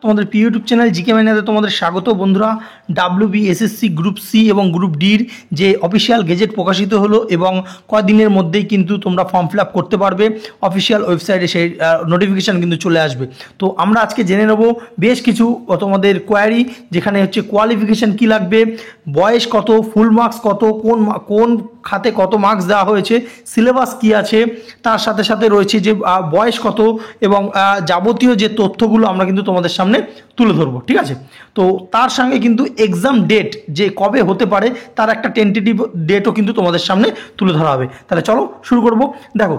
তোমাদের প্রিয় YouTube channel GK মাইনাতে তোমাদের স্বাগত বন্ধুরা। WBSSC গ্রুপ সি এবং গ্রুপ ডির যে অফিসিয়াল গেজেট প্রকাশিত হলো এবং কয়েকদিনের মধ্যেই কিন্তু তোমরা ফর্ম ফিল আপ করতে পারবে। অফিসিয়াল ওয়েবসাইটে সেই নোটিফিকেশান কিন্তু চলে আসবে। তো আমরা আজকে জেনে নেব বেশ কিছু তোমাদের কোয়ারি, যেখানে হচ্ছে কোয়ালিফিকেশান কী লাগবে, বয়স কত, ফুল মার্কস কত, কোন খাতে কত মার্কস দেওয়া হয়েছে, সিলেবাস কী আছে, তার সাথে সাথে রয়েছে যে বয়স কত এবং যাবতীয় যে তথ্যগুলো আমরা কিন্তু তোমাদের সামনে তুলে ধরবো। ঠিক আছে, তো তার সঙ্গে কিন্তু এক্সাম ডেট যে কবে হতে পারে তার একটা টেন্টেটিভ ডেটও কিন্তু তোমাদের সামনে তুলে ধরা হবে। তাহলে চলো শুরু করব। দেখো,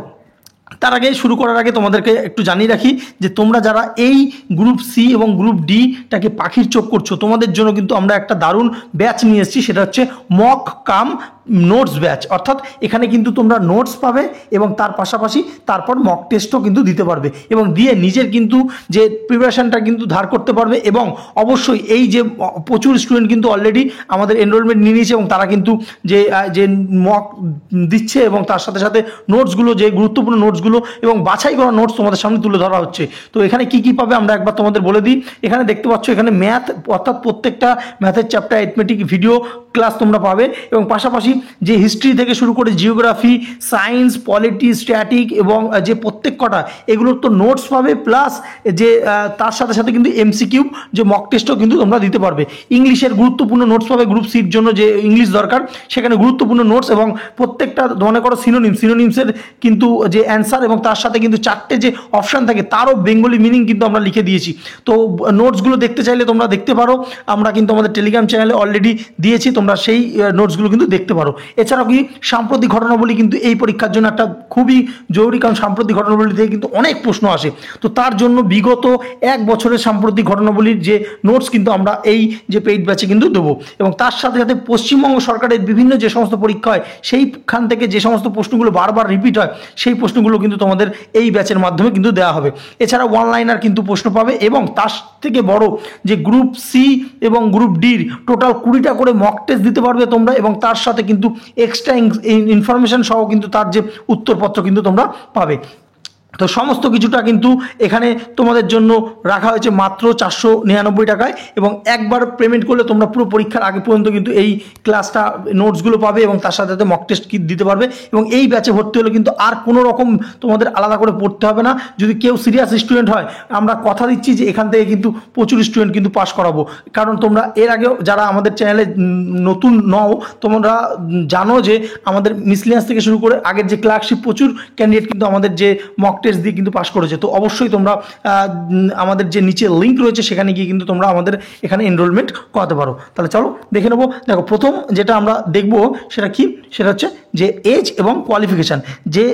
তার আগে শুরু করার আগে তোমাদেরকে একটু জানিয়ে রাখি যে তোমরা যারা এই গ্রুপ সি এবং গ্রুপ ডিটাকে পাখির চোখ করছো, তোমাদের জন্য কিন্তু আমরা একটা দারুণ ব্যাচ নিয়ে এসেছি। সেটা হচ্ছে মক কাম নোটস ব্যাচ। অর্থাৎ এখানে কিন্তু তোমরা নোটস পাবে এবং তার পাশাপাশি তারপর মক টেস্টও কিন্তু দিতে পারবে এবং দিয়ে নিজের কিন্তু যে প্রিপারেশানটা কিন্তু ধার করতে পারবে। এবং অবশ্যই এই যে প্রচুর স্টুডেন্ট কিন্তু অলরেডি আমাদের এনরোলমেন্ট নিয়ে নিয়েছে এবং তারা কিন্তু যে মক দিচ্ছে এবং তার সাথে সাথে নোটসগুলো, যে গুরুত্বপূর্ণ নোটসগুলো এবং বাছাই করা নোটস তোমাদের সামনে তুলে ধরা হচ্ছে। তো এখানে কি কি পাবে আমরা একবার তোমাদের বলে দিই। এখানে দেখতে পাচ্ছ, এখানে ম্যাথ, অর্থাৎ প্রত্যেকটা ম্যাথের চ্যাপ্টার অ্যারিথমেটিক ভিডিও ক্লাস তোমরা পাবে এবং পাশাপাশি যে হিস্ট্রি থেকে শুরু করে জিওগ্রাফি, সায়েন্স, পলিটি, স্ট্যাটিক এবং যে প্রত্যেক কটা এগুলোর তো নোটস পাবে, প্লাস যে তার সাথে সাথে কিন্তু এমসিকিউ যে মক টেস্টও কিন্তু তোমরা দিতে পারবে। ইংলিশের গুরুত্বপূর্ণ নোটস পাবে, গ্রুপ সির জন্য যে ইংলিশ দরকার সেখানে গুরুত্বপূর্ণ নোটস এবং প্রত্যেকটা মনে করো সিনোনিমসের কিন্তু যে অ্যান্সার এবং তার সাথে কিন্তু চারটে যে অপশান থাকে তারও বেঙ্গলি মিনিং কিন্তু আমরা লিখে দিয়েছি। তো নোটসগুলো দেখতে চাইলে তোমরা দেখতে পারো, আমরা কিন্তু আমাদের টেলিগ্রাম চ্যানেলে অলরেডি দিয়েছি, তোমরা সেই নোটসগুলো কিন্তু দেখতে পারো। এছাড়াও কি সাম্প্রতিক ঘটনাবলী কিন্তু এই পরীক্ষার জন্য একটা খুবই জরুরি, কারণ সাম্প্রতিক ঘটনাবলী থেকে কিন্তু অনেক প্রশ্ন আসে। তো তার জন্য বিগত এক বছরের সাম্প্রতিক ঘটনাবলীর যে নোটস কিন্তু আমরা এই যে পেইড ব্যাচে কিন্তু দেবো এবং তার সাথে সাথে পশ্চিমবঙ্গ সরকারের বিভিন্ন যে সমস্ত পরীক্ষা হয় সেইখান থেকে যে সমস্ত প্রশ্নগুলো বারবার রিপিট হয় সেই প্রশ্নগুলো কিন্তু তোমাদের এই ব্যাচের মাধ্যমে কিন্তু দেওয়া হবে। এছাড়া ওয়ানলাইনার কিন্তু প্রশ্ন পাবে এবং তার থেকে বড় যে গ্রুপ সি এবং গ্রুপ ডির টোটাল 20টা করে মক টেস্ট দিতে পারবে তোমরা এবং তার সাথে কিন্তু এক্সট্রা ইনফরমেশন সহ কিন্তু তার যে উত্তরপত্র কিন্তু তোমরা পাবে। তো সমস্ত কিছুটা কিন্তু এখানে তোমাদের জন্য রাখা হয়েছে মাত্র 499 টাকায় এবং একবার পেমেন্ট করলে তোমরা পুরো পরীক্ষার আগে পর্যন্ত কিন্তু এই ক্লাসটা নোটসগুলো পাবে এবং তার সাথে সাথে মক টেস্ট দিতে পারবে। এবং এই ব্যাচে ভর্তি হলে কিন্তু আর কোনো রকম তোমাদের আলাদা করে পড়তে হবে না। যদি কেউ সিরিয়াস স্টুডেন্ট হয়, আমরা কথা দিচ্ছি যে এখান থেকে কিন্তু প্রচুর স্টুডেন্ট কিন্তু পাস করাবো। কারণ তোমরা এর আগেও যারা আমাদের চ্যানেলে নতুন নও, তোমরা জানো যে আমাদের মিসলিনিয়াস থেকে শুরু করে আগের যে ক্লার্কশিপ প্রচুর ক্যান্ডিডেট কিন্তু আমাদের যে মক টেস্ট দিয়ে কিন্তু পাস করেছে। তো অবশ্যই তোমরা আমাদের যে নিচে লিঙ্ক রয়েছে সেখানে গিয়ে কিন্তু তোমরা আমাদের এখানে এনরোলমেন্ট করাতে পারো। তাহলে চলো দেখে নেবো। দেখো, প্রথম যেটা আমরা দেখবো সেটা কি, সেটা হচ্ছে যে এজ এবং কোয়ালিফিকেশান। যে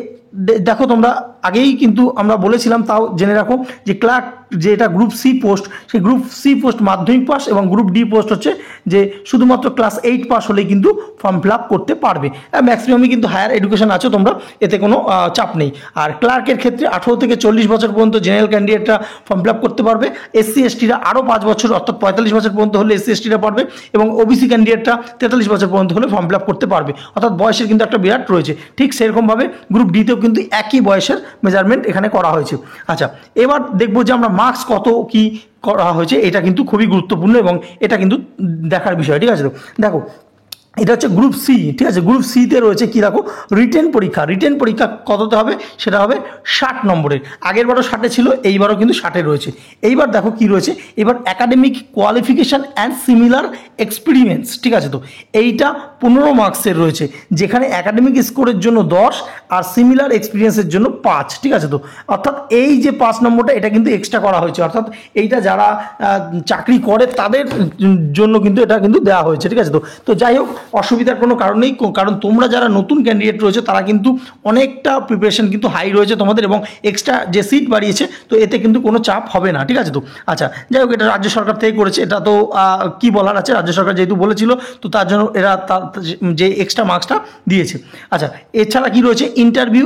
দেখো, তোমরা আগেই কিন্তু আমরা বলেছিলাম, তাও জেনে রাখো যে ক্লার্ক যেটা গ্রুপ সি পোস্ট, সেই গ্রুপ সি পোস্ট মাধ্যমিক পাস এবং গ্রুপ ডি পোস্ট হচ্ছে যে শুধুমাত্র ক্লাস 8 পাস হলেই কিন্তু ফর্ম ফিল আপ করতে পারবে। ম্যাক্সিমামই কিন্তু হায়ার এডুকেশন আছে তোমরা, এতে কোনো চাপ নেই। আর ক্লার্কের ক্ষেত্রে 18 থেকে 40 বছর পর্যন্ত জেনারেল ক্যান্ডিডেটরা ফর্ম ফিল আপ করতে পারবে। SC STরা আরও 5 বছর অর্থাৎ 45 বছর পর্যন্ত হলে SC STরা পারবে এবং ওবিসি ক্যান্ডিডেটরা 43 বছর পর্যন্ত হলে ফর্ম ফিল আপ করতে পারবে। অর্থাৎ বয়সের কিন্তু একটা বিরাট রয়েছে। ঠিক সেরকমভাবে গ্রুপ ডিতেও কিন্তু একই বয়সের মেজারমেন্ট এখানে করা হয়েছে। আচ্ছা, এবার দেখবো যে আমরা মার্কস কত কি করা হয়েছে। এটা কিন্তু খুবই গুরুত্বপূর্ণ এবং এটা কিন্তু দেখার বিষয়। ঠিক আছে, তো দেখো, এটা হচ্ছে গ্রুপ সি। ঠিক আছে, গ্রুপ সিতে রয়েছে কি, দেখো, রিটেন পরীক্ষা। রিটেন পরীক্ষা কততে হবে, সেটা হবে 60 নম্বরের। আগের বারও 60 ছিল, এইবারও কিন্তু 60 রয়েছে। এইবার দেখো কি রয়েছে, এবার academic qualification and similar experience. ঠিক আছে, তো এইটা 15 মার্কসের রয়েছে, যেখানে একাডেমিক স্কোরের জন্য 10 আর সিমিলার এক্সপিরিয়েন্সের জন্য 5। ঠিক আছে, তো অর্থাৎ এই যে 5 নম্বরটা এটা কিন্তু এক্সট্রা করা হয়েছে, অর্থাৎ এইটা যারা চাকরি করে তাদের জন্য কিন্তু এটা কিন্তু দেওয়া হয়েছে। ঠিক আছে, তো যাই হোক, অসুবিধার কোনো কারণ নেই, কারণ তোমরা যারা নতুন ক্যান্ডিডেট রয়েছে তারা কিন্তু অনেকটা প্রিপারেশন কিন্তু হাই রয়েছে তোমাদের এবং এক্সট্রা যে সিট বাড়িয়েছে, তো এতে কিন্তু কোনো চাপ হবে না। ঠিক আছে, তো আচ্ছা, যাই হোক, এটা রাজ্য সরকার থেকে করেছে, এটা তো কি বলার আছে, রাজ্য সরকার যেহেতু বলেছিল তো তার জন্য এরা যে এক্সট্রা মার্কসটা দিয়েছে। আচ্ছা, এছাড়া কি রয়েছে, ইন্টারভিউ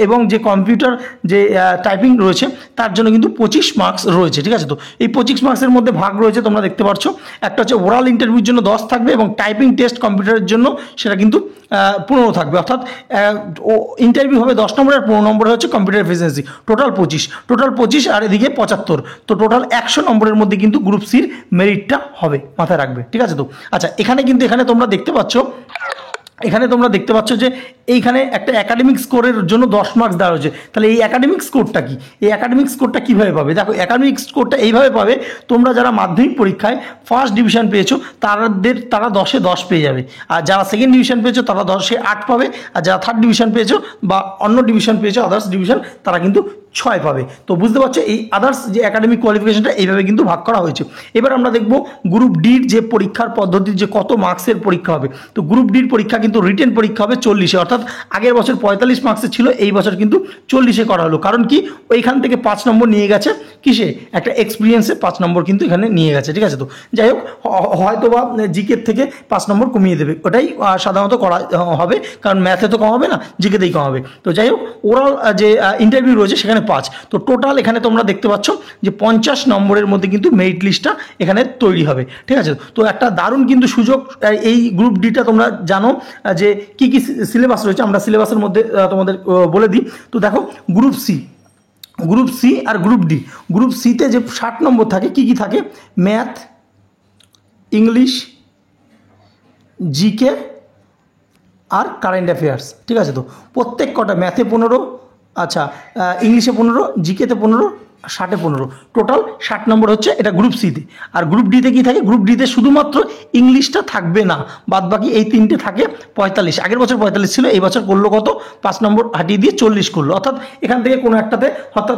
এবং যে কম্পিউটার যে টাইপিং রয়েছে তার জন্য কিন্তু 25 মার্কস রয়েছে। ঠিক আছে, তো এই 25 মার্কসের মধ্যে ভাগ রয়েছে, তোমরা দেখতে পাচ্ছ। একটা হচ্ছে ওরাল ইন্টারভিউর জন্য 10 থাকবে এবং টাইপিং টেস্ট কম্পিউটারের জন্য সেটা কিন্তু 15 থাকবে, অর্থাৎ ইন্টারভিউ হবে 10 নম্বর আর 15 নম্বরে হচ্ছে কম্পিউটার এফিসিয়েন্সি, টোটাল 25 আর এদিকে 75, তো টোটাল 100 নম্বরের মধ্যে কিন্তু গ্রুপ সির মেরিটটা হবে, মাথায় রাখবে, ঠিক আছে। তো আচ্ছা, এখানে তোমরা দেখতে পাচ্ছ যে এইখানে একটা একাডেমিক স্কোরের জন্য 10 মার্কস দেওয়া হয়েছে। তাহলে এই একাডেমিক স্কোরটা কি, এই একাডেমিক স্কোরটা কীভাবে পাবে? দেখো, একাডেমিক স্কোরটা এইভাবে পাবে, তোমরা যারা মাধ্যমিক পরীক্ষায় ফার্স্ট ডিভিশন পেয়েছো তারা 10-এ 10 পেয়ে যাবে, আর যারা সেকেন্ড ডিভিশন পেয়েছো তারা 10-এ 8 পাবে, আর যারা থার্ড ডিভিশন পেয়েছো বা অন্য ডিভিশন পেয়েছো আদার্স ডিভিশন তারা কিন্তু 6 পাবে। তো বুঝতে পারছো এই আদার্স যে একাডেমিক কোয়ালিফিকেশনটা এইভাবে কিন্তু ভাগ করা হয়েছে। এবার আমরা দেখব গ্রুপ ডির যে পরীক্ষার পদ্ধতির যে কত মার্কসের পরীক্ষা হবে। তো গ্রুপ ডির পরীক্ষা কিন্তু রিটেন পরীক্ষা হবে 40-এ, অর্থাৎ আগের বছর 45 মার্কসের ছিল, এই বছর কিন্তু 40-এ করা হলো। কারণ কি, ওইখান থেকে 5 নম্বর নিয়ে গেছে কিসে, একটা এক্সপিরিয়েন্সে 5 নম্বর কিন্তু এখানে নিয়ে গেছে, ঠিক আছে। তো যাই হোক, হয়তো বা জিকের থেকে 5 নম্বর কমিয়ে দেবে, ওটাই সাধারণত করা হবে, কারণ ম্যাথে তো কমাবে না, জিকেতেই কমাবে। তো যাই হোক, ওরাল যে ইন্টারভিউ রয়েছে সেখানে 5, তো টোটাল এখানে তোমরা দেখতে পাচ্ছ যে 50 নম্বরের মধ্যে কিন্তু মেরিট লিস্টটা এখানে তৈরি হবে, ঠিক আছে। তো একটা দারুণ কিন্তু সুযোগ এই গ্রুপ ডিটা, তোমরা জানো যে কি কি সিলেবাস রয়েছে, আমরা সিলেবাসের মধ্যে তোমাদের বলে দিই। তো দেখো, গ্রুপ সি আর গ্রুপ ডি। গ্রুপ সিতে যে 60 নম্বর থাকে, কি কি থাকে, ম্যাথ, ইংলিশ, জিকে আর কারেন্ট অ্যাফেয়ার্স, ঠিক আছে। তো প্রত্যেক কটা, ম্যাথে 15, আচ্ছা ইংলিশে 15, জিকেতে 15, 60-এ 15, টোটাল 60 নম্বর হচ্ছে এটা গ্রুপ সিতে। আর গ্রুপ ডিতে কি থাকে, গ্রুপ ডিতে শুধুমাত্র ইংলিশটা থাকবে না, বাদ বাকি এই 3টে থাকে 45। আগের বছর 45 ছিল, এই বছর করলো কত, 5 নম্বর হাটিয়ে দিয়ে 40 করলো, অর্থাৎ এখান থেকে কোনো একটাতে, অর্থাৎ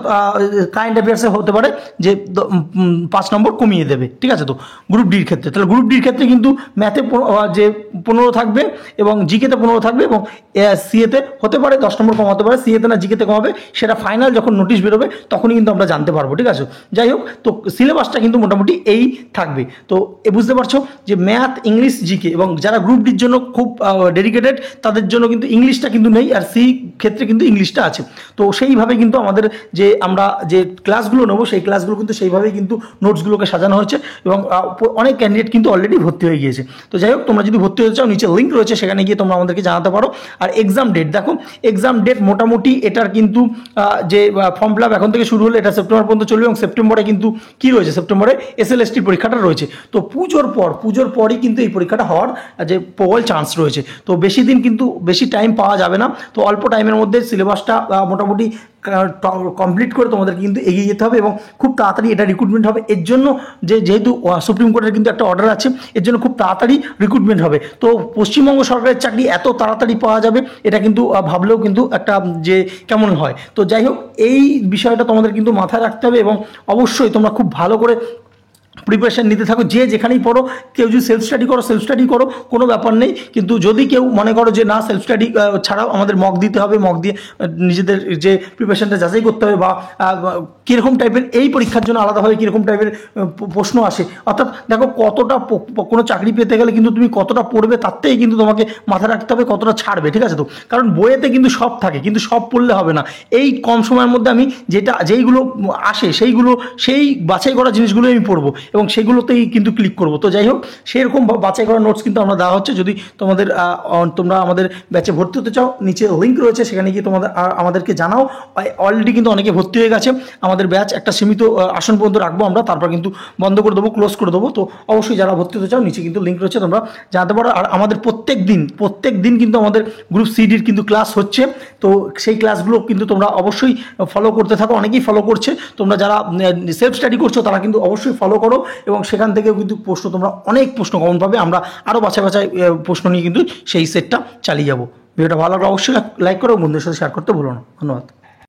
কারেন্ট অ্যাফেয়ার্সে হতে পারে যে 5 নম্বর কমিয়ে দেবে, ঠিক আছে। তো গ্রুপ ডির ক্ষেত্রে, তাহলে গ্রুপ ডির ক্ষেত্রে কিন্তু ম্যাথে যে 15 থাকবে এবং জিকেতে 15 থাকবে, এবং সিএতে হতে পারে 10 নম্বর কমাতে পারে, সিএতে না জিকেতে কমাবে, সেটা ফাইনাল যখন নোটিশ বেরোবে তখনই কিন্তু আমরা জানতে পারবো, ঠিক আছে। যাই হোক, তো সিলেবাসটা কিন্তু মোটামুটি এই থাকবে। তো বুঝতে পারছো যে ম্যাথ, ইংলিশ, জিকে, এবং যারা গ্রুপ ডির জন্য খুব ডেডিকেটেড তাদের জন্য কিন্তু ইংলিশটা কিন্তু নেই, আর সি ক্ষেত্রে কিন্তু ইংলিশটা আছে। তো সেইভাবে কিন্তু আমাদের যে আমরা যে ক্লাসগুলো নেবো সেই ক্লাসগুলো কিন্তু সেইভাবেই কিন্তু নোটসগুলোকে সাজানো হয়েছে, এবং অনেক ক্যান্ডিডেট কিন্তু অলরেডি ভর্তি হয়ে গিয়েছে। তো যাই হোক, তোমরা যদি ভর্তি হতে চাও, নিচে লিঙ্ক রয়েছে, সেখানে গিয়ে তোমরা আমাদেরকে জানাতে পারো। আর এক্সাম ডেট দেখো, এক্সাম ডেট মোটামুটি এটার কিন্তু যে ফর্ম ফিল আপ এখন থেকে শুরু হলো, এটা সেপ্টেম্বর পর্যন্ত চলবে, এবং সেপ্টেম্বরে কিন্তু কি রয়েছে, সেপ্টেম্বরে SLST পরীক্ষাটা রয়েছে। তো পুজোর পরই কিন্তু এই পরীক্ষাটা হওয়ার যে প্রবল চান্স রয়েছে। তো বেশি টাইম পাওয়া যাবে না, তো অল্প টাইমের মধ্যে সিলেবাসটা মোটামুটি কমপ্লিট করে তোমাদেরকে কিন্তু এগিয়ে যেতে হবে, এবং খুব তাড়াতাড়ি এটা রিক্রুটমেন্ট হবে। এর জন্য যেহেতু সুপ্রিম কোর্টের কিন্তু একটা অর্ডার আছে, এর জন্য খুব তাড়াতাড়ি রিক্রুটমেন্ট হবে। তো পশ্চিমবঙ্গ সরকারের চাকরি এত তাড়াতাড়ি পাওয়া যাবে, এটা কিন্তু ভাবলেও কিন্তু একটা যে কেমন হয়। তো যাই হোক, এই বিষয়টা তোমাদের কিন্তু মাথায় রাখতে হবে, এবং অবশ্যই তোমরা খুব ভালো করে প্রিপারেশান নিতে থাকো। যে যেখানেই পড়ো, কেউ যদি সেলফ স্টাডি করো, কোনো ব্যাপার নেই। কিন্তু যদি কেউ মনে করো যে না, সেলফ স্টাডি ছাড়াও আমাদের মক দিতে হবে, মক দিয়ে নিজেদের যে প্রিপারেশানটা যাচাই করতে হবে, বা কীরকম টাইপের এই পরীক্ষার জন্য আলাদাভাবে কীরকম টাইপের প্রশ্ন আসে, অর্থাৎ দেখো কতটা কোনো চাকরি পেতে গেলে কিন্তু তুমি কতটা পড়বে তার থেকেই কিন্তু তোমাকে মাথায় রাখতে হবে কতটা ছাড়বে, ঠিক আছে। তো কারণ বইয়েতে কিন্তু সব থাকে, কিন্তু সব পড়লে হবে না। এই কম সময়ের মধ্যে আমি যেইগুলো আসে সেই বাছাই করা জিনিসগুলোই আমি পড়বো, এবং সেগুলোতেই কিন্তু ক্লিক করব। তো যাই হোক, সেরকম বাছাই করা নোটস কিন্তু আমরা দেওয়া হচ্ছে। যদি তোমরা আমাদের ব্যাচে ভর্তি হতে চাও, নিচে লিঙ্ক রয়েছে, সেখানে গিয়ে আমাদেরকে জানাও। অলরেডি কিন্তু অনেকে ভর্তি হয়ে গেছে। আমাদের ব্যাচ একটা সীমিত আসন পর্যন্ত রাখবো আমরা, তারপর কিন্তু বন্ধ করে দেবো, ক্লোজ করে দেবো। তো অবশ্যই যারা ভর্তি হতে চাও, নিচে কিন্তু লিঙ্ক রয়েছে, তোমরা জানতে পারো। আর আমাদের প্রত্যেক দিন কিন্তু আমাদের গ্রুপ সিডির কিন্তু ক্লাস হচ্ছে। তো সেই ক্লাসগুলো কিন্তু তোমরা অবশ্যই ফলো করতে থাকো, অনেকেই ফলো করছে। তোমরা যারা সেলফ স্টাডি করছো তারা কিন্তু অবশ্যই ফলো করো, এবং সেখান থেকেও কিন্তু অনেক প্রশ্ন কমন পাবে। আমরা আরও বাছাই প্রশ্ন নিয়ে কিন্তু সেই সেটটা চালিয়ে যাবো। ভিডিওটা ভালো লাগলে অবশ্যই লাইক করো, বন্ধুদের সাথে শেয়ার করতে ভুলো না। ধন্যবাদ।